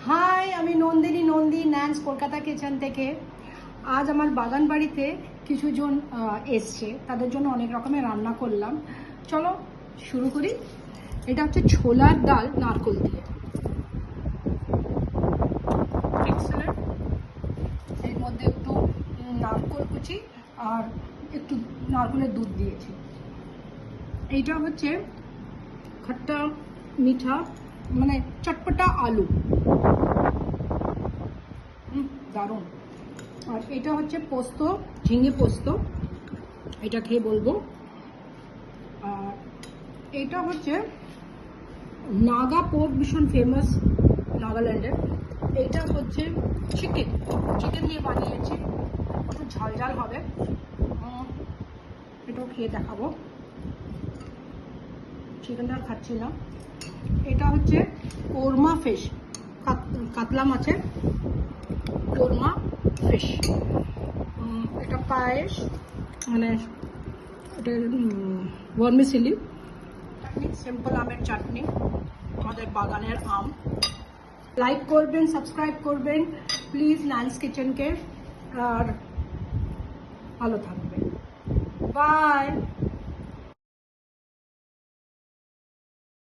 High, আমি Nandi ন্যান্স Kolkata kitchen থেকে। আজ আমার বাগান বাড়িতে কিছুজন এসছে, তাদের জন্য অনেক রকমের রান্না করলাম। চলো শুরু করি। এটা হচ্ছে ছোলার ডাল নারকোল দিয়ে। এক্সেলেন্ট। এর মধ্যে একটু নারকোল কুচি আর একটু নারকোলের দুধ দিয়েছি। এইটা হচ্ছে খট্টা মিঠা মানে চটপটা আলু, দারুণ। আর এটা হচ্ছে পোস্ত, ঝিঙে পোস্ত, এটা খেয়ে বলবো। আর এটা হচ্ছে নাগা পোর্ক, ভীষণ ফেমাস নাগাল্যান্ডের। এইটা হচ্ছে চিকেন দিয়ে বানিয়েছি, একটু ঝাল ঝাল হবে। এটাও খেয়ে দেখাবো। চিকেনটা খাচ্ছি না। এটা হচ্ছে কোরমা ফিশ, কাতলা মাছের কোরমা ফিশ। এটা পায়েস, মানে এটা ভার্মিসেলি। সিম্পল আমের চাটনি, আমাদের বাগানের আম। লাইক করবেন, সাবস্ক্রাইব করবেন প্লিজ ন্যান্স কিচেনকে। আর ভালো থাকবেন। বাই।